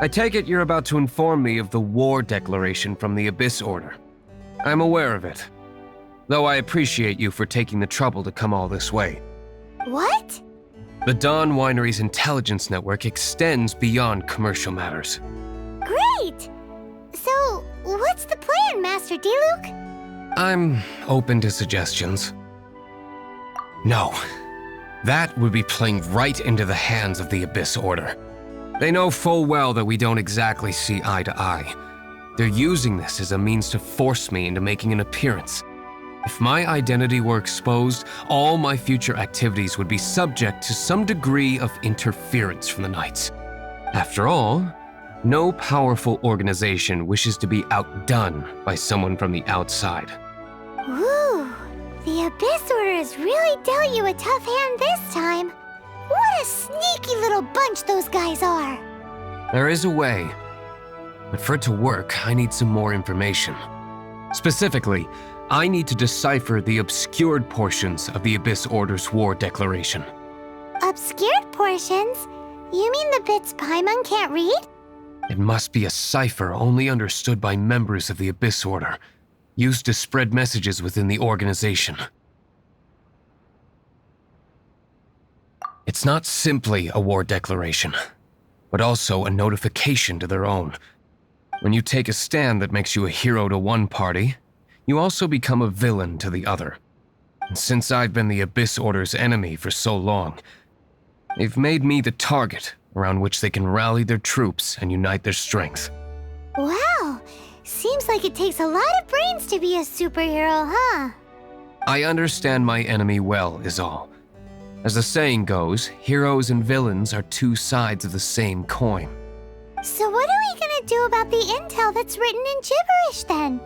I take it you're about to inform me of the war declaration from the Abyss Order. I'm aware of it, though I appreciate you for taking the trouble to come all this way. What? The Dawn Winery's intelligence network extends beyond commercial matters. Great! So, what's the plan, Master Diluc? I'm open to suggestions. No. That would be playing right into the hands of the Abyss Order. They know full well that we don't exactly see eye to eye. They're using this as a means to force me into making an appearance. If my identity were exposed, all my future activities would be subject to some degree of interference from the Knights. After all, no powerful organization wishes to be outdone by someone from the outside. Woo! The Abyss Order has really dealt you a tough hand this time. What a sneaky little bunch those guys are! There is a way, but for it to work, I need some more information. Specifically, I need to decipher the obscured portions of the Abyss Order's war declaration. Obscured portions? You mean the bits Paimon can't read? It must be a cipher only understood by members of the Abyss Order, used to spread messages within the organization. It's not simply a war declaration, but also a notification to their own. When you take a stand that makes you a hero to one party, you also become a villain to the other. And since I've been the Abyss Order's enemy for so long, they've made me the target around which they can rally their troops and unite their strength. Wow! Seems like it takes a lot of brains to be a superhero, huh? I understand my enemy well, is all. As the saying goes, heroes and villains are two sides of the same coin. So what are we gonna do about the intel that's written in gibberish then?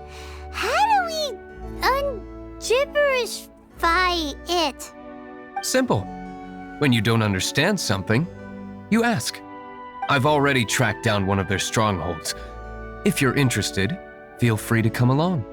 How do we un-gibberishify it? Simple. When you don't understand something, you ask. I've already tracked down one of their strongholds. If you're interested, feel free to come along.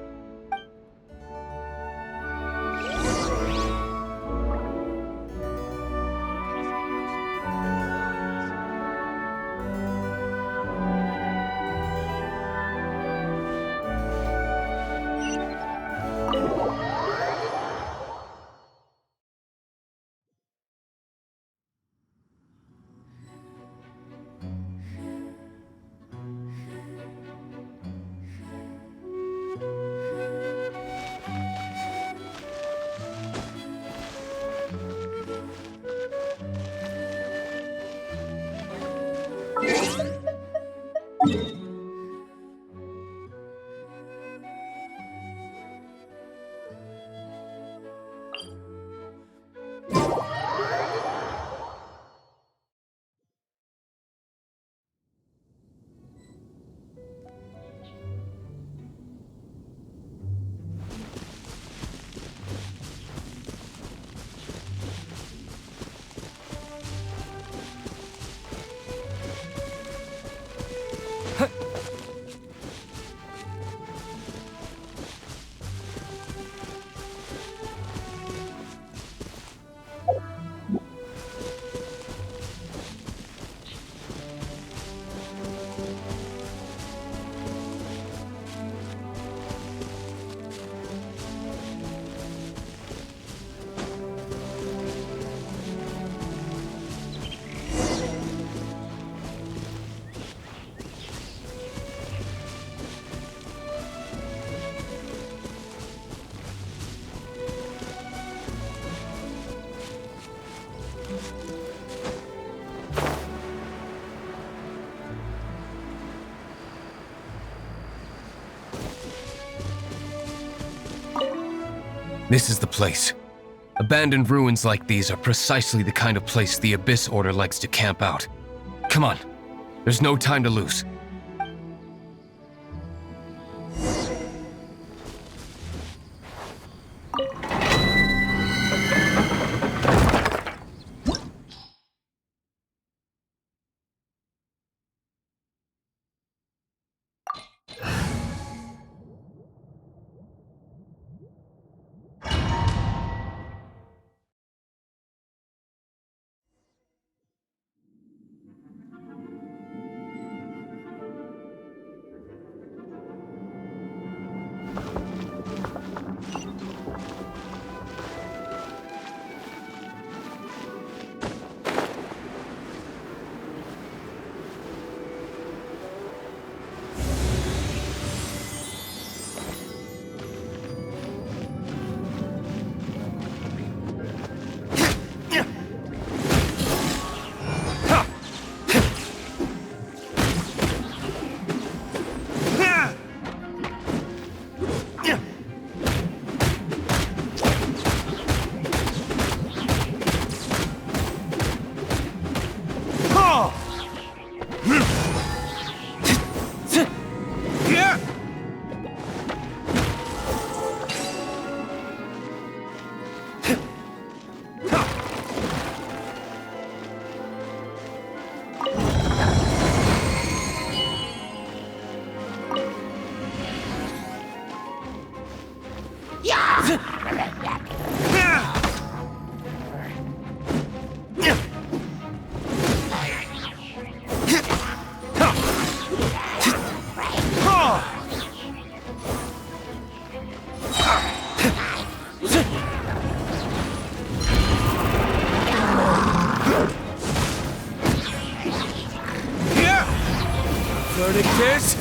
This is the place. Abandoned ruins like these are precisely the kind of place the Abyss Order likes to camp out. Come on, there's no time to lose. verdict is...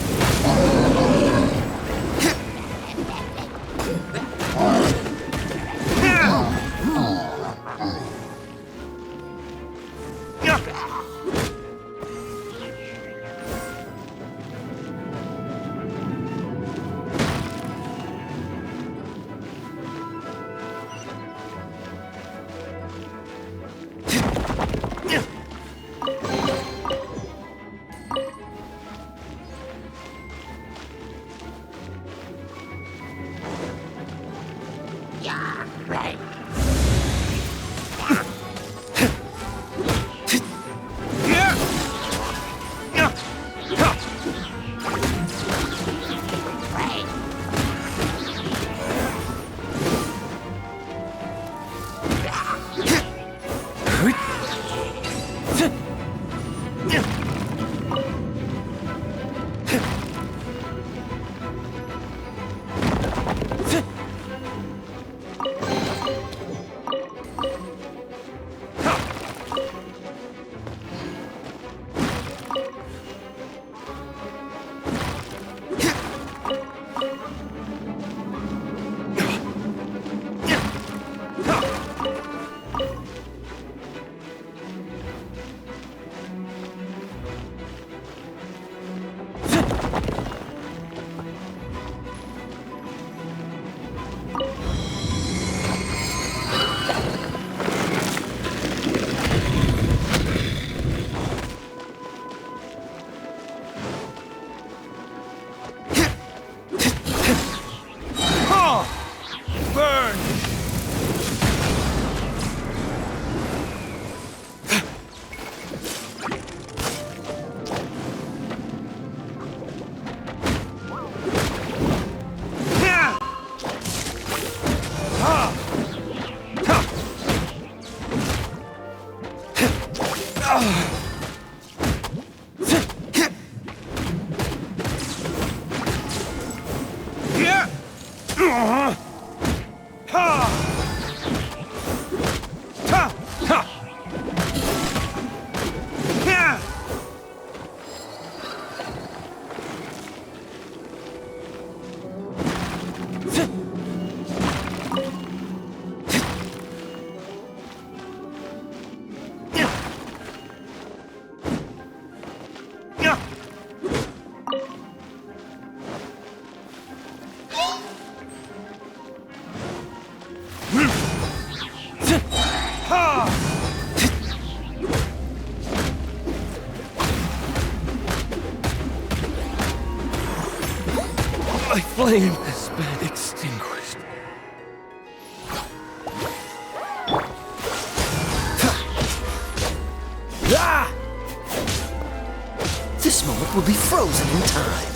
My flame has been extinguished. This moment will be frozen in time.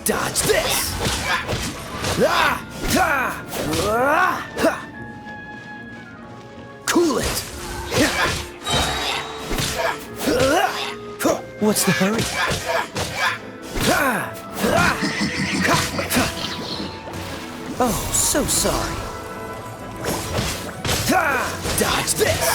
Dodge this! Cool it! What's the hurry? Oh, so sorry. Dodge this!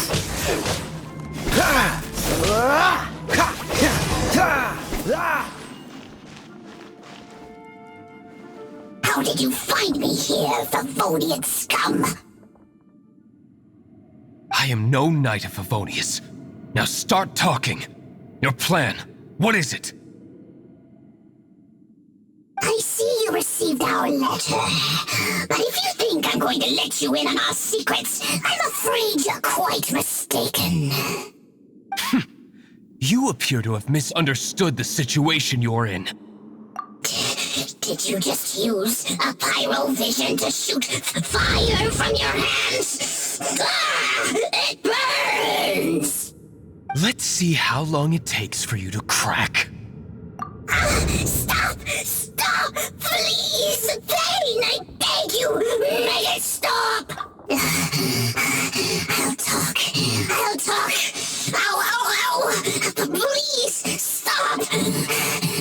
How did you find me here, Favonian scum? I am no knight of Favonius. Now start talking. Your plan, what is it? I see you received our letter. But if you think I'm going to let you in on our secrets, I'm afraid you're quite mistaken. You appear to have misunderstood the situation you're in. Did you just use a pyro vision to shoot fire from your hands? Ah, it burns! Let's see how long it takes for you to crack. Stop! Stop! Please! Thane, I beg you! Make it stop! I'll talk. I'll talk. Ow, ow, ow! Please, stop!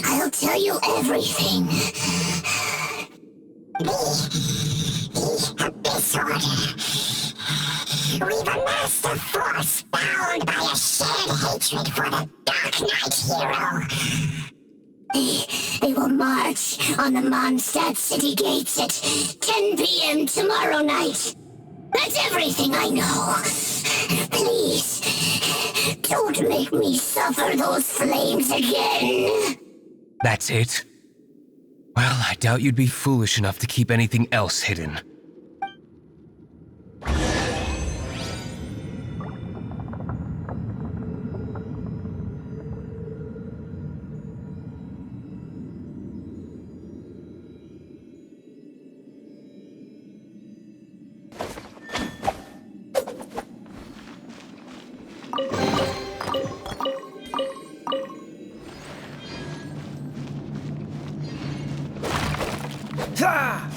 I'll tell you everything. The Abyss Order. We've amassed a force bound by a shared hatred for the Dark Knight hero. They will march on the Mondstadt city gates at 10 p.m. tomorrow night. That's everything I know. Please, don't make me suffer those flames again. That's it? Well, I doubt you'd be foolish enough to keep anything else hidden. Ha!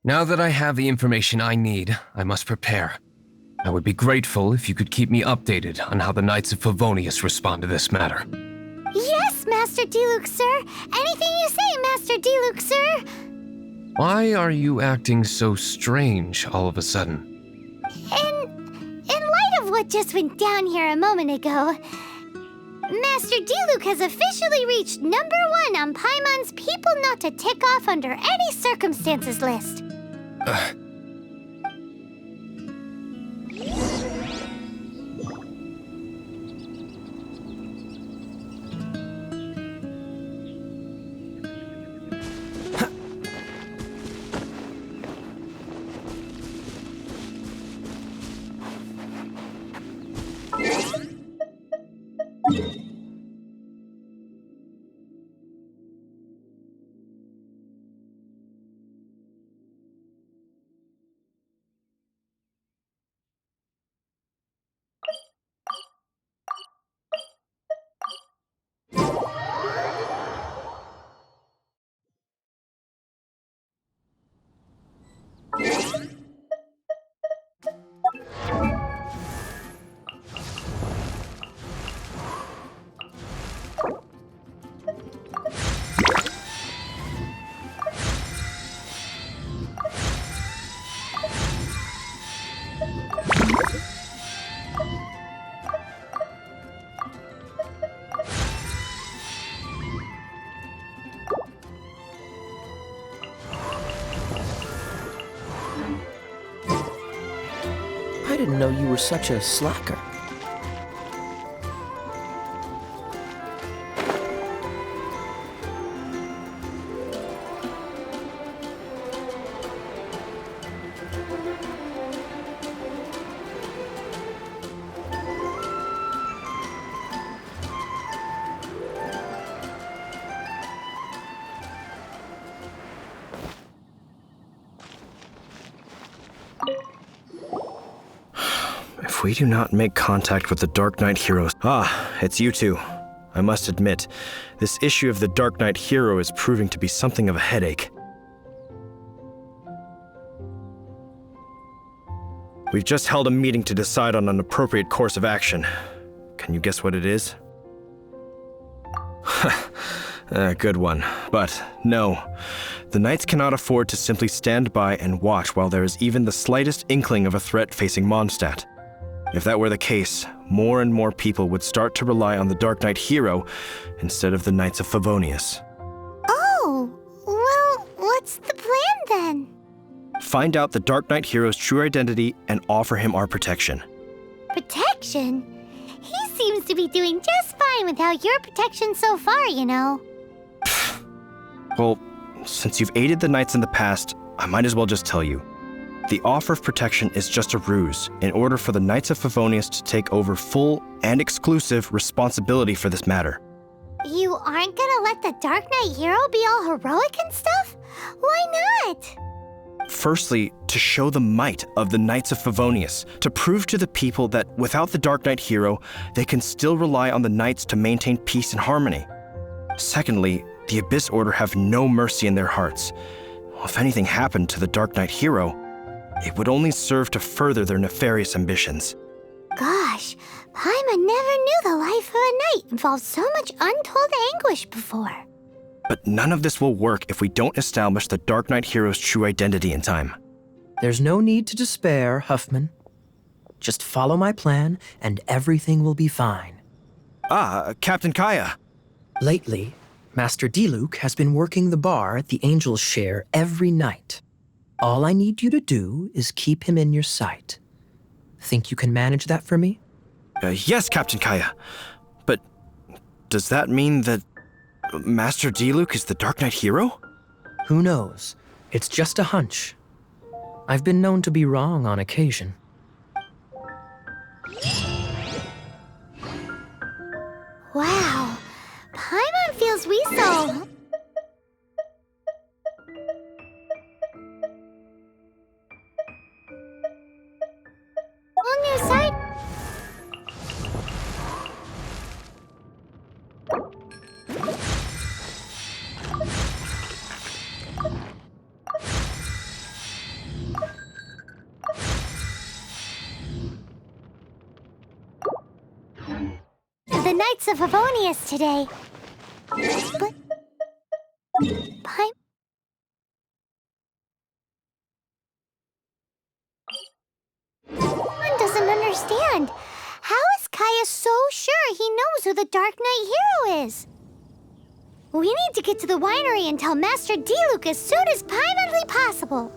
Now that I have the information I need, I must prepare. I would be grateful if you could keep me updated on how the Knights of Favonius respond to this matter. Yes, Master Diluc, sir. Anything you say, Master Diluc, sir. Why are you acting so strange all of a sudden? In light of what just went down here a moment ago, Master Diluc has officially reached #1 on Paimon's people not to tick off under any circumstances list. I didn't know you were such a slacker. If we do not make contact with the Dark Knight heroes... Ah, it's you two. I must admit, this issue of the Dark Knight hero is proving to be something of a headache. We've just held a meeting to decide on an appropriate course of action. Can you guess what it is? Good one. But no, the Knights cannot afford to simply stand by and watch while there is even the slightest inkling of a threat facing Mondstadt. If that were the case, more and more people would start to rely on the Dark Knight hero instead of the Knights of Favonius. Oh, well, what's the plan then? Find out the Dark Knight hero's true identity and offer him our protection. Protection? He seems to be doing just fine without your protection so far, you know. Well, since you've aided the Knights in the past, I might as well just tell you. The offer of protection is just a ruse in order for the Knights of Favonius to take over full and exclusive responsibility for this matter. You aren't gonna let the Dark Knight hero be all heroic and stuff? Why not? Firstly, to show the might of the Knights of Favonius, to prove to the people that without the Dark Knight hero, they can still rely on the Knights to maintain peace and harmony. Secondly, the Abyss Order have no mercy in their hearts. If anything happened to the Dark Knight hero, it would only serve to further their nefarious ambitions. Gosh, Paimon never knew the life of a knight involved so much untold anguish before. But none of this will work if we don't establish the Dark Knight hero's true identity in time. There's no need to despair, Huffman. Just follow my plan, and everything will be fine. Captain Kaya. Lately, Master Diluc has been working the bar at the Angel's Share every night. All I need you to do is keep him in your sight. Think you can manage that for me? Yes, Captain Kaya. But does that mean that Master Diluc is the Dark Knight hero? Who knows? It's just a hunch. I've been known to be wrong on occasion. Wow, Paimon feels we so... On your side? The Knights of Favonius today. But... Paimon doesn't understand. How is Kaya so sure he knows who the Dark Knight hero is? We need to get to the winery and tell Master Diluc as soon as Paimonly possible.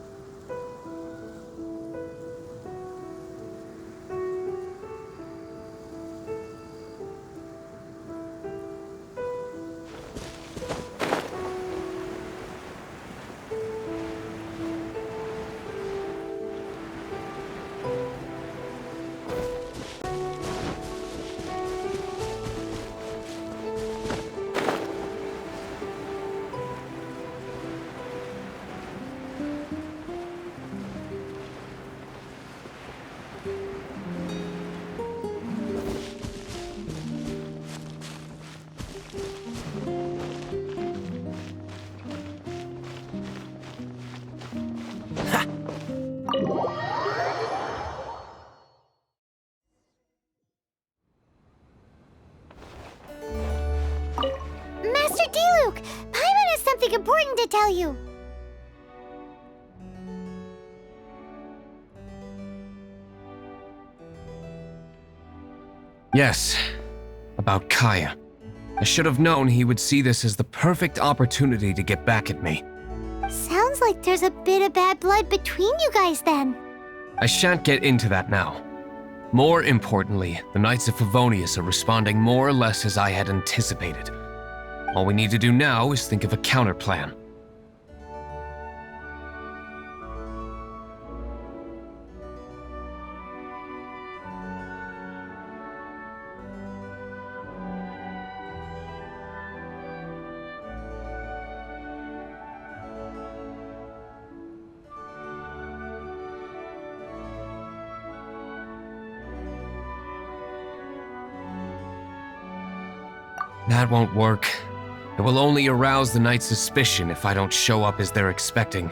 Master Diluc, Paimon has something important to tell you. Yes, about Kaya. I should have known he would see this as the perfect opportunity to get back at me. Sounds like there's a bit of bad blood between you guys then. I shan't get into that now. More importantly, the Knights of Favonius are responding more or less as I had anticipated. All we need to do now is think of a counterplan. That won't work. It will only arouse the Knight's suspicion if I don't show up as they're expecting.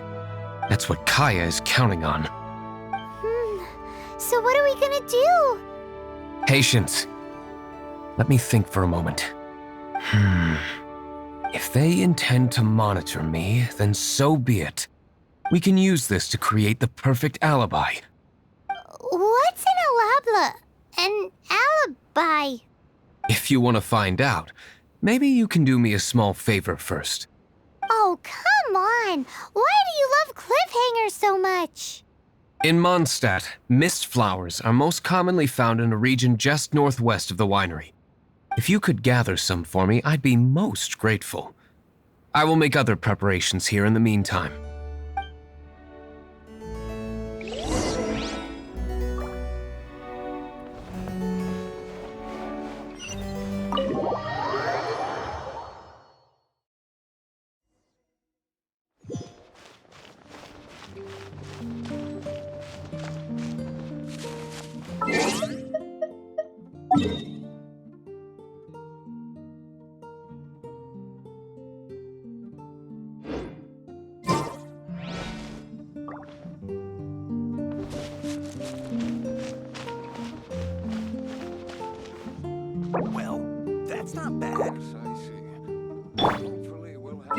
That's what Kaya is counting on. So what are we gonna do? Patience. Let me think for a moment. If they intend to monitor me, then so be it. We can use this to create the perfect alibi. What's an alibi? If you want to find out, maybe you can do me a small favor first. Oh, come on! Why do you love cliffhangers so much? In Mondstadt, mist flowers are most commonly found in a region just northwest of the winery. If you could gather some for me, I'd be most grateful. I will make other preparations here in the meantime. not bad. Yes, I see. Hopefully we'll have...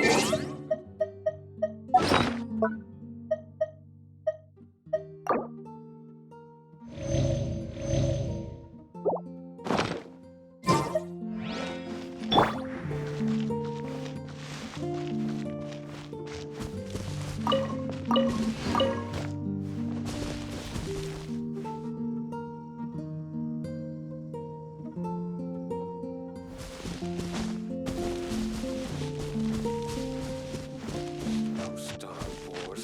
No starboard.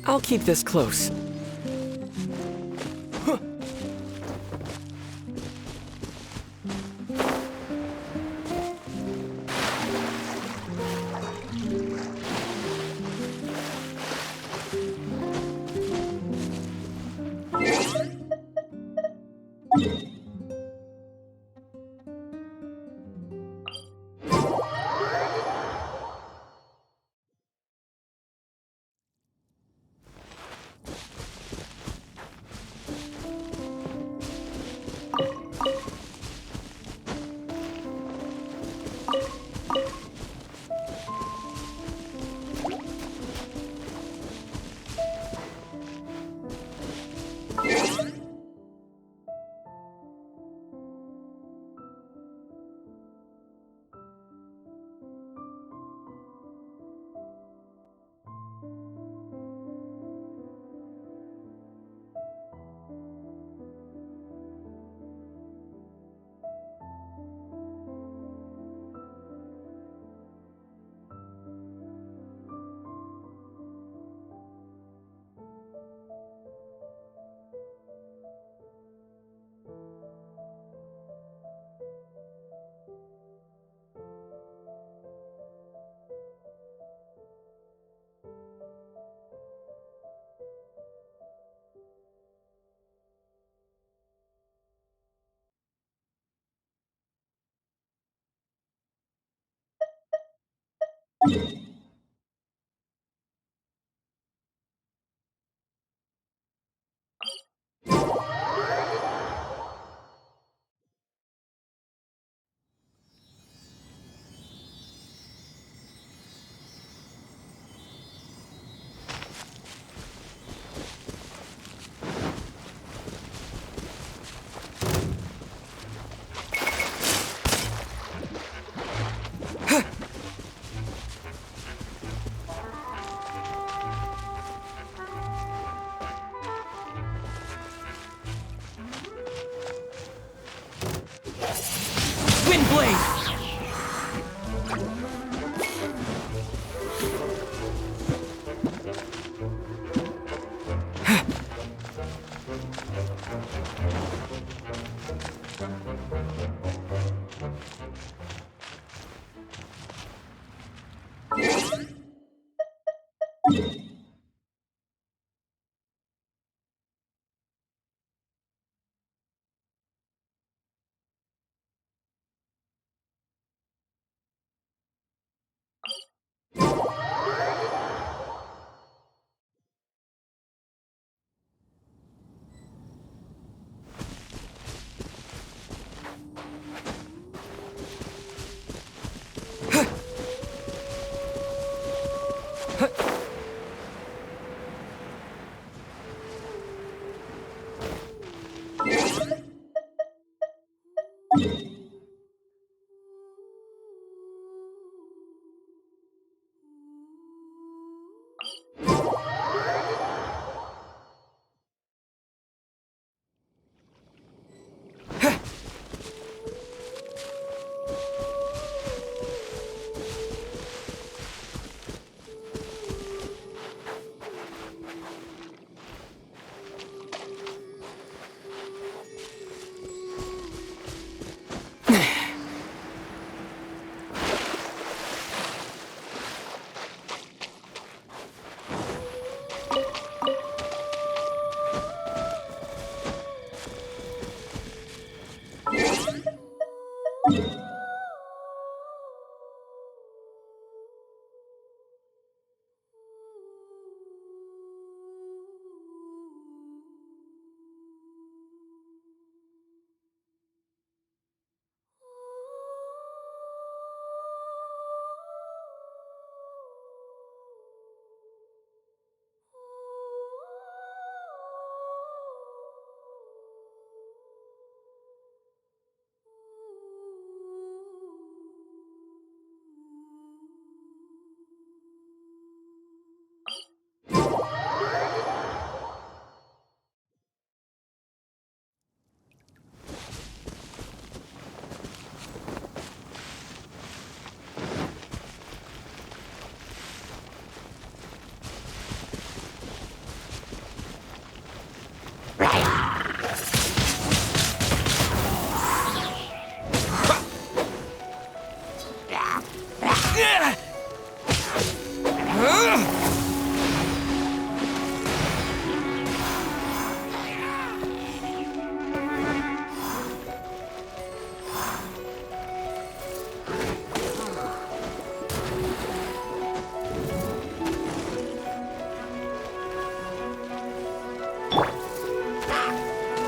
I'll keep this close. Windblade!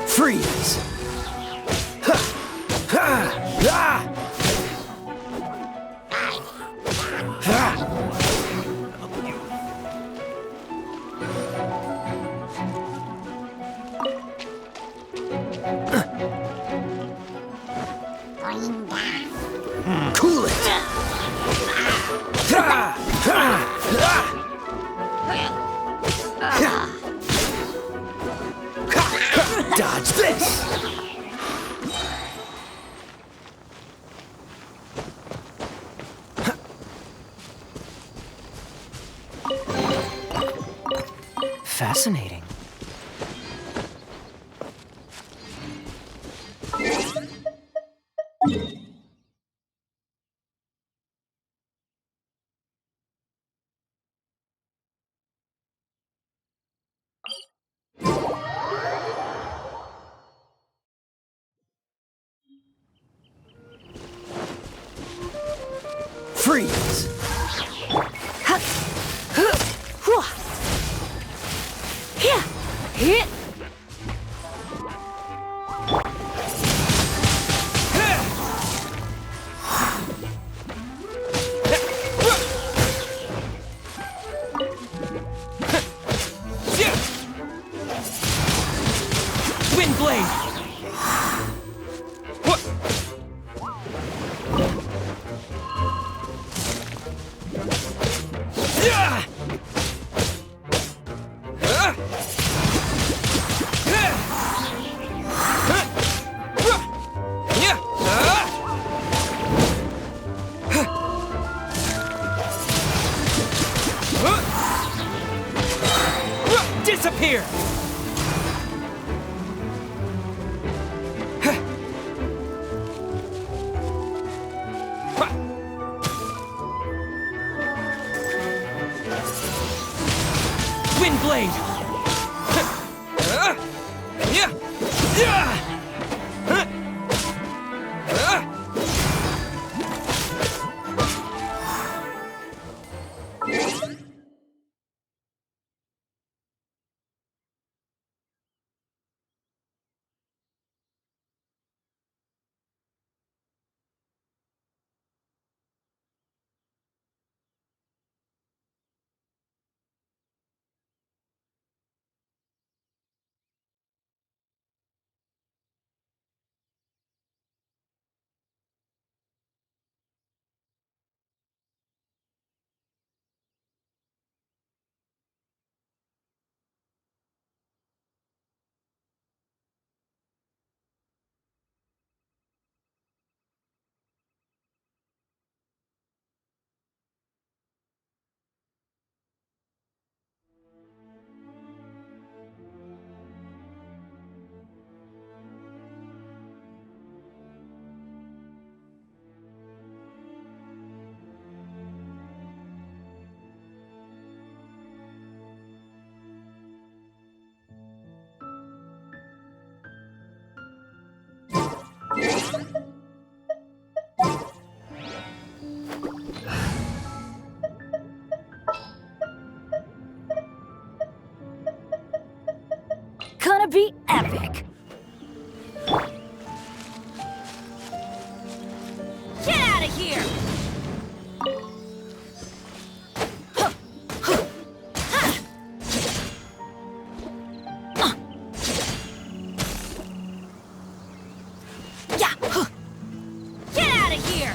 Freeze! Ha! Ha! Ah! Cool it! Ha! Ha! Ah! Dodge this! Fascinating. Freeze! Here! Windblade! Gonna be epic! Get out of here! Yeah! Get out of here!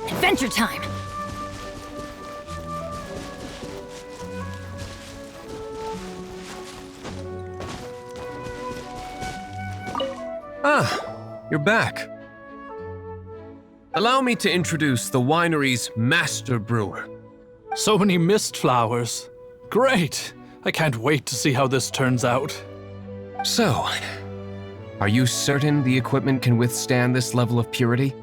Adventure time! Ah, you're back. Allow me to introduce the winery's master brewer. So many mist flowers. Great! I can't wait to see how this turns out. So, are you certain the equipment can withstand this level of purity?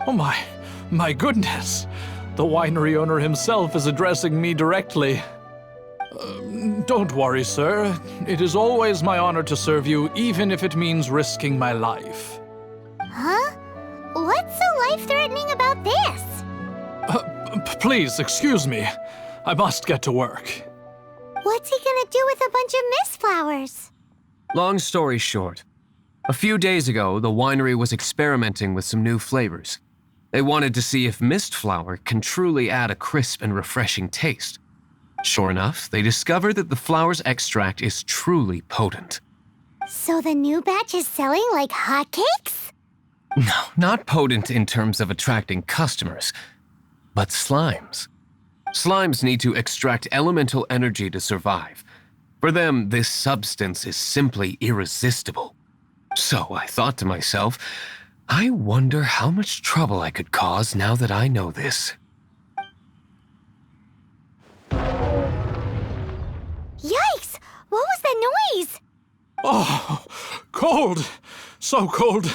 Oh my goodness! The winery owner himself is addressing me directly. Don't worry, sir. It is always my honor to serve you, even if it means risking my life. Huh? What's so life-threatening about this? Please, excuse me. I must get to work. What's he gonna do with a bunch of mist flowers? Long story short, a few days ago, the winery was experimenting with some new flavors. They wanted to see if mist flower can truly add a crisp and refreshing taste. Sure enough, they discovered that the flower's extract is truly potent. So the new batch is selling like hotcakes? No, not potent in terms of attracting customers, but slimes. Slimes need to extract elemental energy to survive. For them, this substance is simply irresistible. So I thought to myself, I wonder how much trouble I could cause now that I know this. Yikes! What was that noise? Oh, cold! So cold!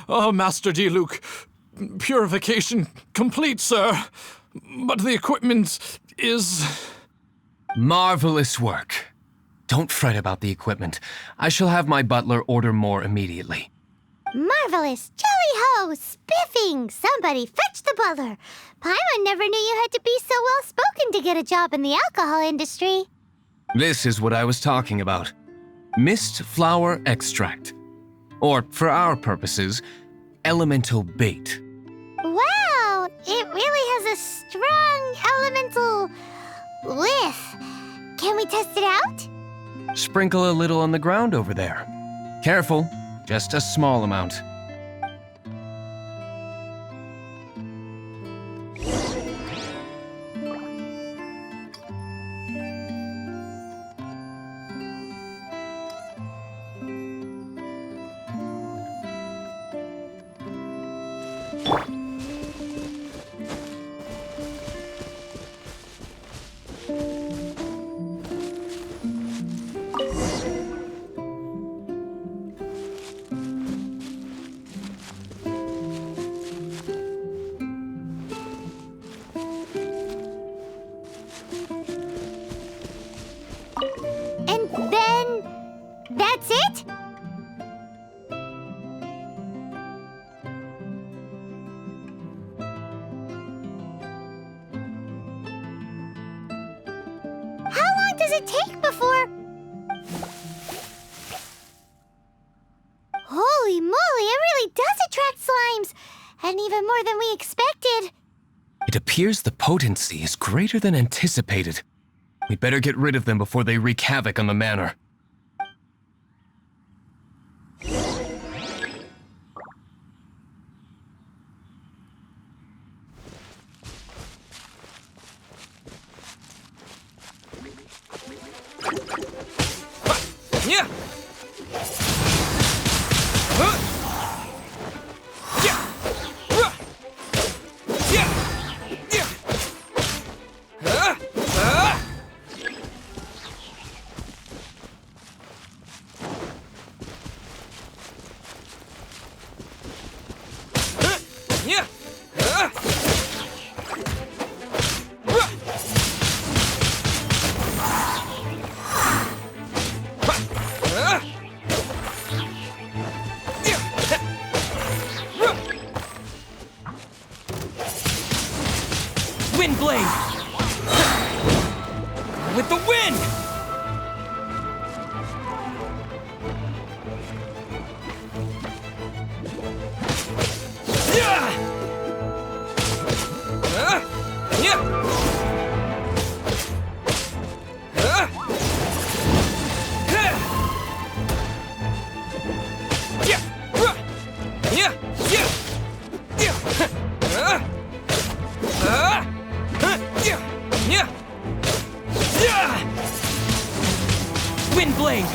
Oh, Master Diluc, purification complete, sir. But the equipment is... Marvelous work. Don't fret about the equipment. I shall have my butler order more immediately. Marvelous! Jolly-ho! Spiffing! Somebody fetch the butler! Paimon never knew you had to be so well-spoken to get a job in the alcohol industry. This is what I was talking about. Mist flower extract. Or, for our purposes, elemental bait. Wow! It really has a strong elemental whiff. Can we test it out? Sprinkle a little on the ground over there. Careful, just a small amount. And then... that's it? How long does it take before... Holy moly, it really does attract slimes! And even more than we expected. It appears the potency is greater than anticipated. We'd better get rid of them before they wreak havoc on the manor. Yeah! Wind blade! With the wind! Wind blade!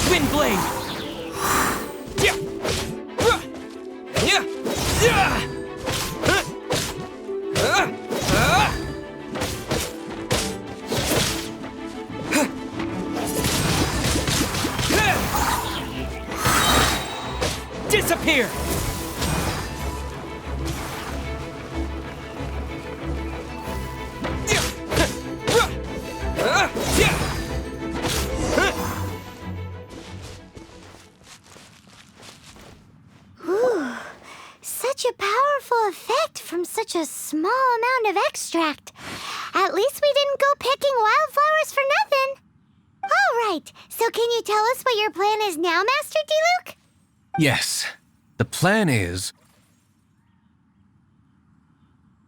Wind blade! Disappear! Such a powerful effect from such a small amount of extract. At least we didn't go picking wildflowers for nothing. All right, so can you tell us what your plan is now, Master Diluc? Yes, the plan is...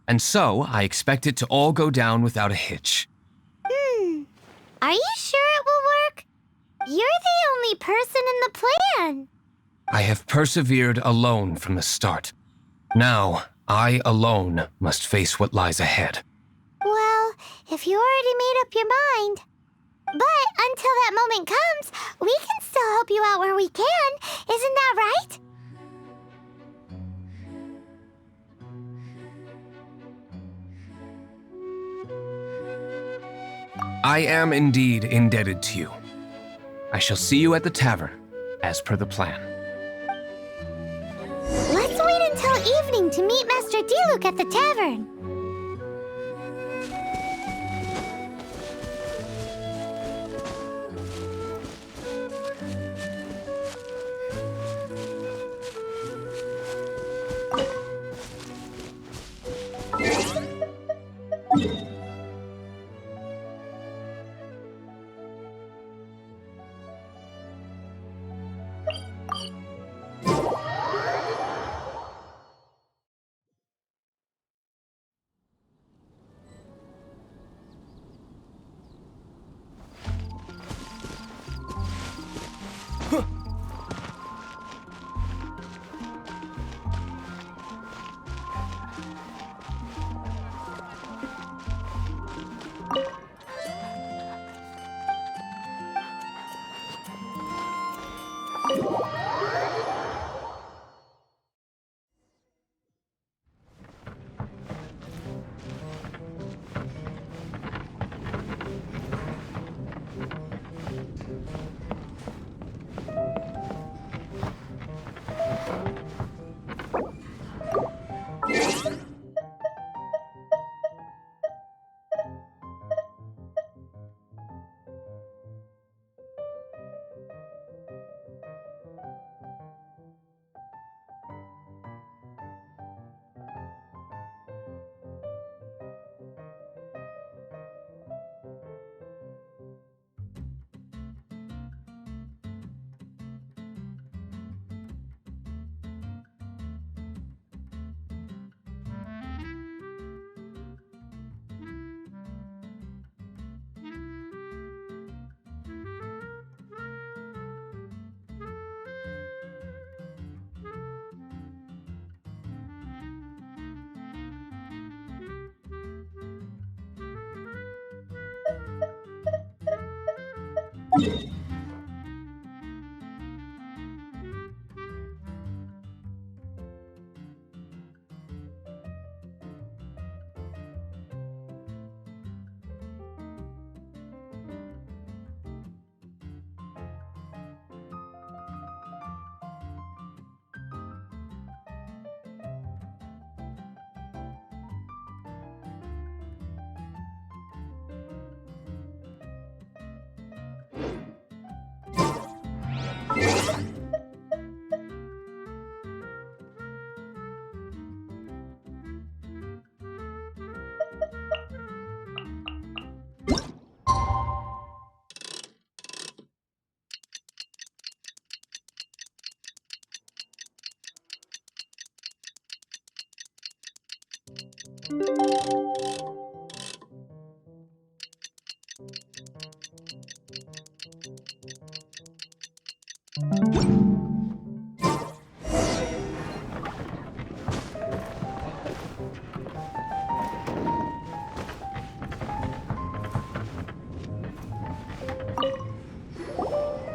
And so, I expect it to all go down without a hitch. Are you sure it will work? You're the only person in the plan. I have persevered alone from the start. Now, I alone must face what lies ahead. Well, if you already made up your mind. But until that moment comes, we can still help you out where we can. Isn't that right? I am indeed indebted to you. I shall see you at the tavern, as per the plan. Let's wait until evening to meet Master Diluc at the tavern.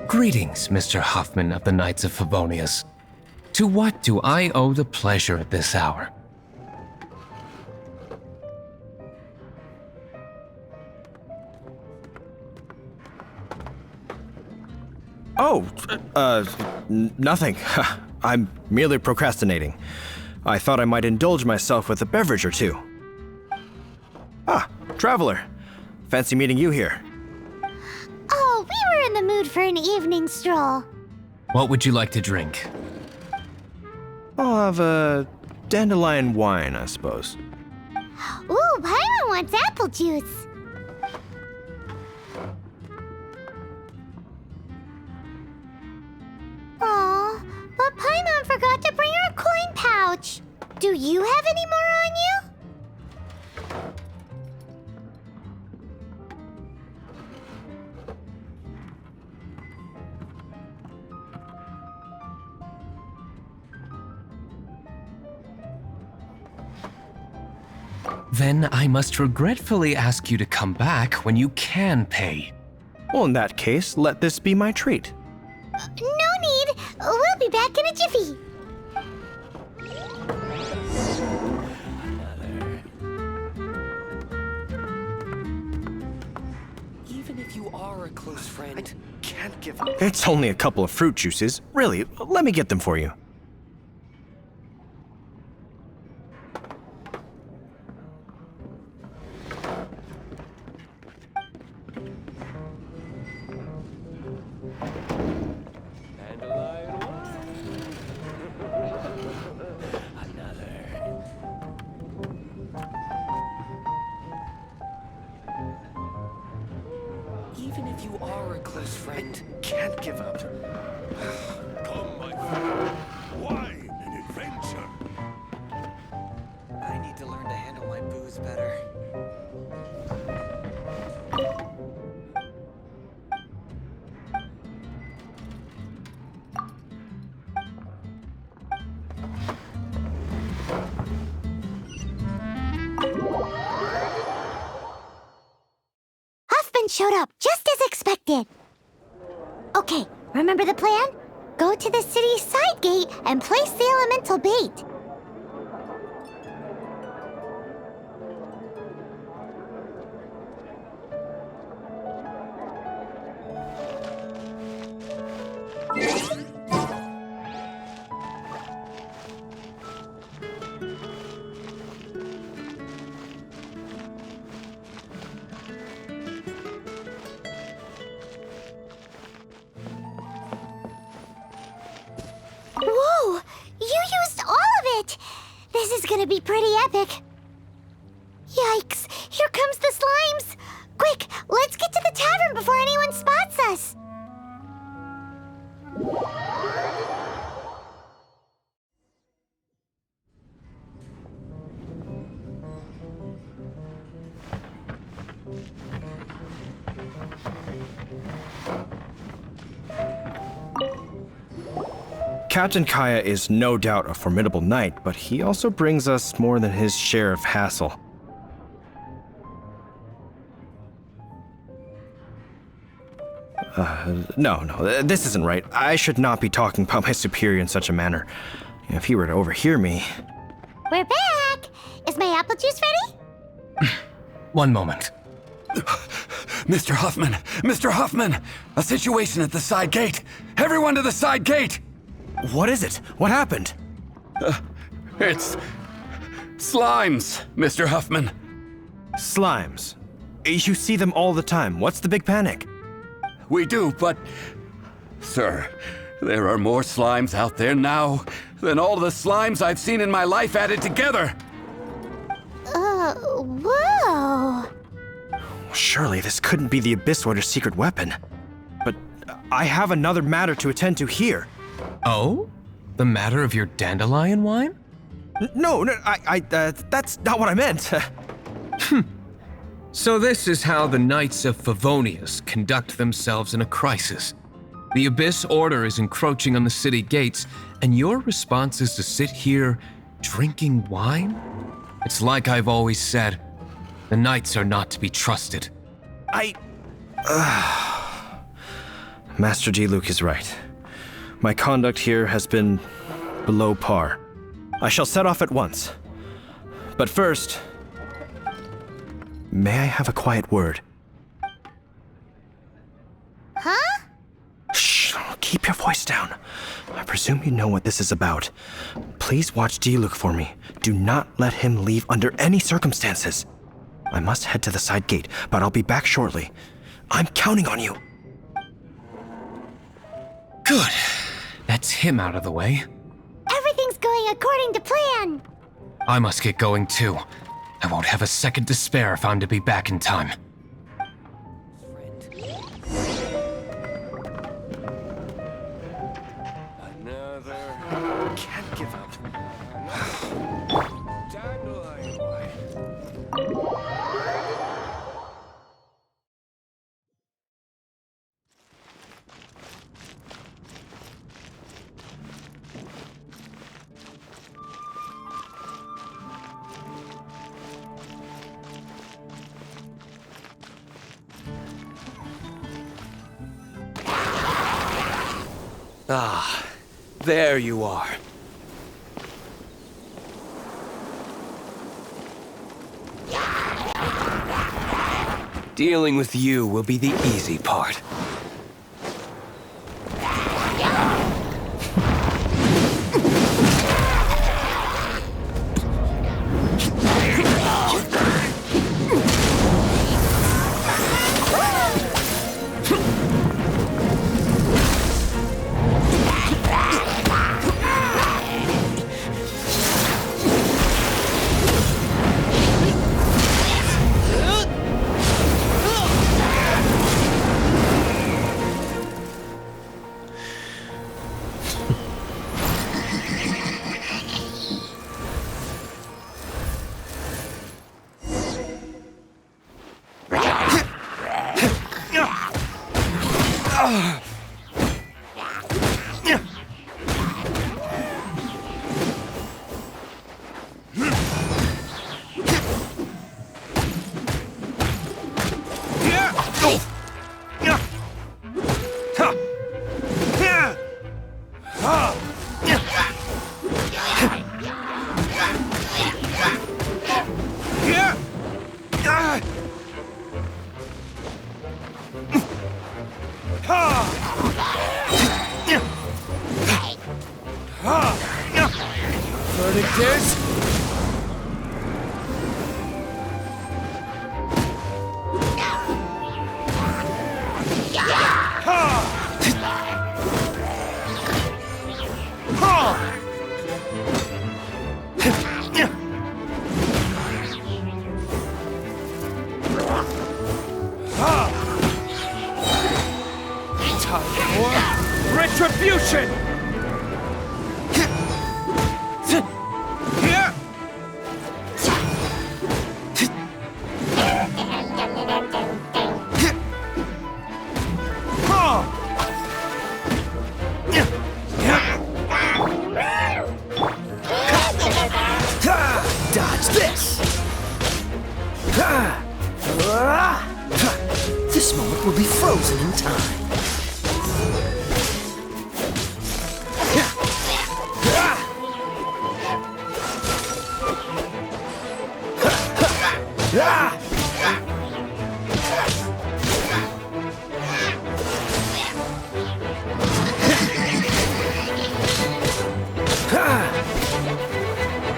Greetings, Mr. Hoffman of the Knights of Favonius. To what do I owe the pleasure at this hour? Oh, nothing. I'm merely procrastinating. I thought I might indulge myself with a beverage or two. Ah, traveler. Fancy meeting you here. Oh, we were in the mood for an evening stroll. What would you like to drink? I'll have a dandelion wine, I suppose. Ooh, Paimon wants apple juice. Aw, but Paimon forgot to bring her coin pouch. Do you have any more on you? Then I must regretfully ask you to come back when you can pay. Well, in that case, let this be my treat. No need. We'll be back in a jiffy. are a close friend. Can't give up. It's only a couple of fruit juices. Really, let me get them for you. Even if you are a close friend, Can't give up. Come, my friend. Wine and adventure. I need to learn to handle my booze better. Huffman showed up just as expected. Okay, remember the plan? Go to the city's side gate and place the elemental bait. Whoa! You used all of it! This is gonna be pretty epic. Yikes! Here comes the slimes! Quick, let's get to the tavern before anyone spots us! Captain Kaya is no doubt a formidable knight, but he also brings us more than his share of hassle. No, this isn't right. I should not be talking about my superior in such a manner. If he were to overhear me... We're back! Is my apple juice ready? One moment. Mr. Huffman! Mr. Huffman! A situation at the side gate! Everyone to the side gate! What is it? What happened? It's... slimes, Mr. Huffman. Slimes. You see them all the time. What's the big panic? We do, but... Sir, there are more slimes out there now than all the slimes I've seen in my life added together! Whoa! Surely this couldn't be the Abyss Order's secret weapon. But I have another matter to attend to here. Oh? The matter of your dandelion wine? No, that's not what I meant. So this is how the Knights of Favonius conduct themselves in a crisis. The Abyss Order is encroaching on the city gates, and your response is to sit here drinking wine? It's like I've always said, the Knights are not to be trusted. Master Diluc is right. My conduct here has been below par. I shall set off at once. But first, may I have a quiet word? Huh? Shh, keep your voice down. I presume you know what this is about. Please watch Diluc for me. Do not let him leave under any circumstances. I must head to the side gate, but I'll be back shortly. I'm counting on you. Good. That's him out of the way. Everything's going according to plan! I must get going too. I won't have a second to spare if I'm to be back in time. Another... Can't give up. dandelion wine. Ah, there you are. Dealing with you will be the easy part. Verdict is... Retribution! Dodge this! This moment will be frozen in time.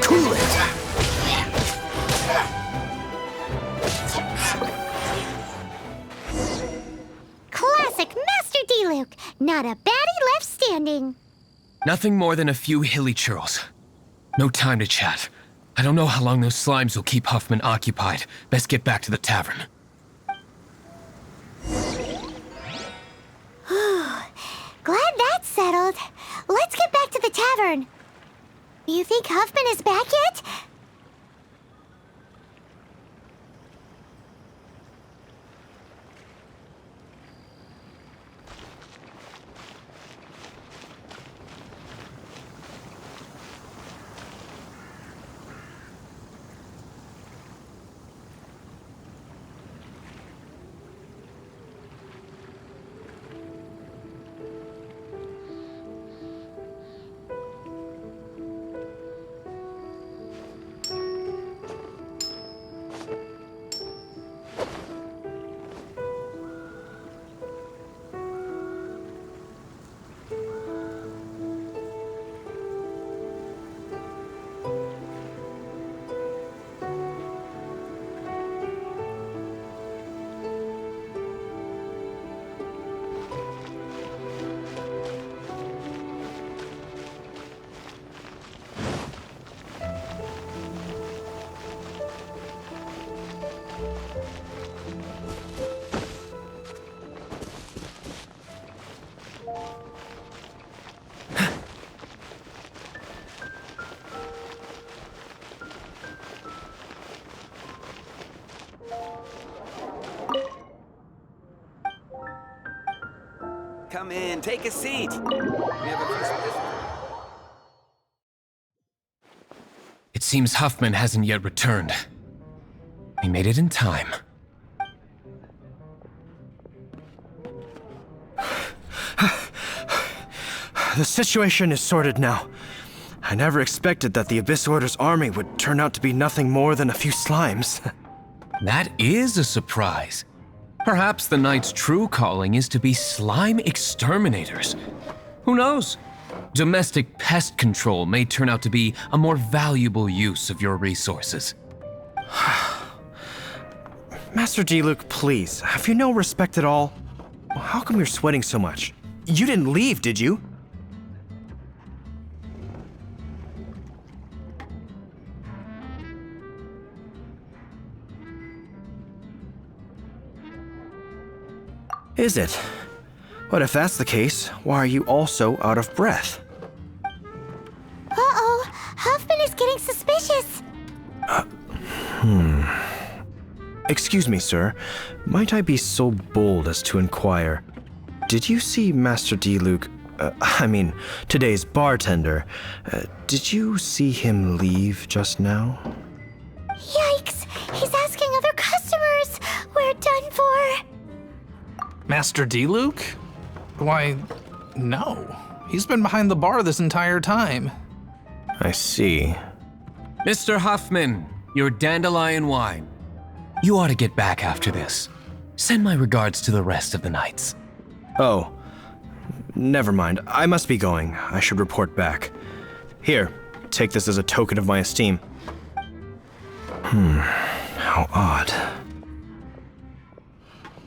Cool it! Classic Master D-Luke. Not a baddie left standing. Nothing more than a few hilly churls. No time to chat. I don't know how long those slimes will keep Huffman occupied. Best get back to the tavern. Glad that's settled. Let's get back to the tavern. You think Huffman is back yet? Come in, take a seat. We have a few special... It seems Huffman hasn't yet returned. We made it in time. The situation is sorted now. I never expected that the Abyss Order's army would turn out to be nothing more than a few slimes. That is a surprise. Perhaps the Knight's true calling is to be slime exterminators. Who knows? Domestic pest control may turn out to be a more valuable use of your resources. Master Diluc, please, have you no respect at all? How come you're sweating so much? You didn't leave, did you? Is it? But if that's the case, why are you also out of breath? Uh-oh, Huffman is getting suspicious. Excuse me, sir. Might I be so bold as to inquire, did you see Master Diluc, today's bartender, did you see him leave just now? Yikes, he's asking other customers. We're done for. Master Diluc? Why, no. He's been behind the bar this entire time. I see. Mr. Huffman, your dandelion wine. You ought to get back after this. Send my regards to the rest of the Knights. Oh, never mind. I must be going. I should report back. Here, take this as a token of my esteem. How odd.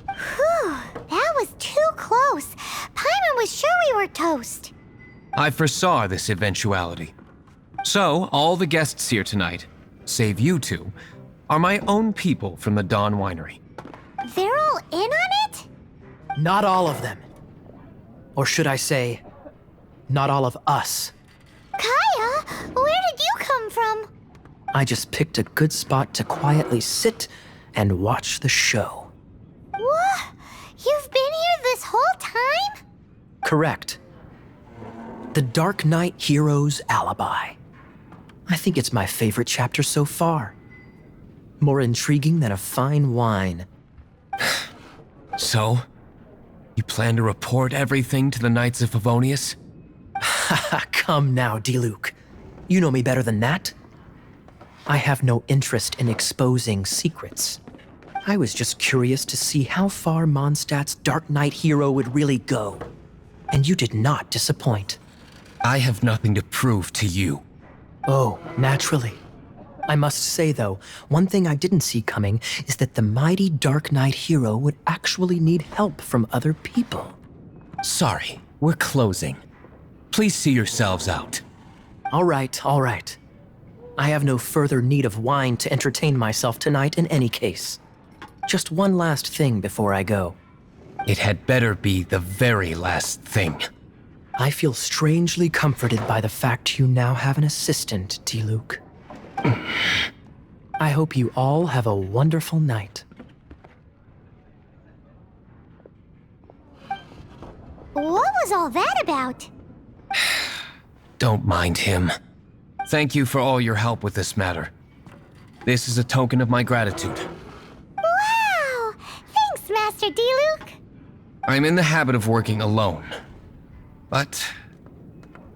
Whew, that was too close. Paimon was sure we were toast. I foresaw this eventuality. So, all the guests here tonight, save you two, are my own people from the Dawn Winery. They're all in on it? Not all of them. Or should I say, not all of us. Kaya, where did you come from? I just picked a good spot to quietly sit and watch the show. What? You've been here this whole time? Correct. The Dark Knight Hero's Alibi. I think it's my favorite chapter so far. More intriguing than a fine wine. So, you plan to report everything to the Knights of Favonius? Come now, Diluc. You know me better than that. I have no interest in exposing secrets. I was just curious to see how far Mondstadt's Dark Knight hero would really go. And you did not disappoint. I have nothing to prove to you. Oh, naturally. I must say, though, one thing I didn't see coming is that the mighty Dark Knight hero would actually need help from other people. Sorry, we're closing. Please see yourselves out. All right, all right. I have no further need of wine to entertain myself tonight in any case. Just one last thing before I go. It had better be the very last thing. I feel strangely comforted by the fact you now have an assistant, Diluc. I hope you all have a wonderful night. What was all that about? Don't mind him. Thank you for all your help with this matter. This is a token of my gratitude. Wow! Thanks, Master Diluc. I'm in the habit of working alone. But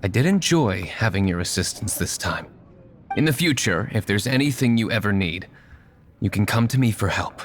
I did enjoy having your assistance this time. In the future, if there's anything you ever need, you can come to me for help.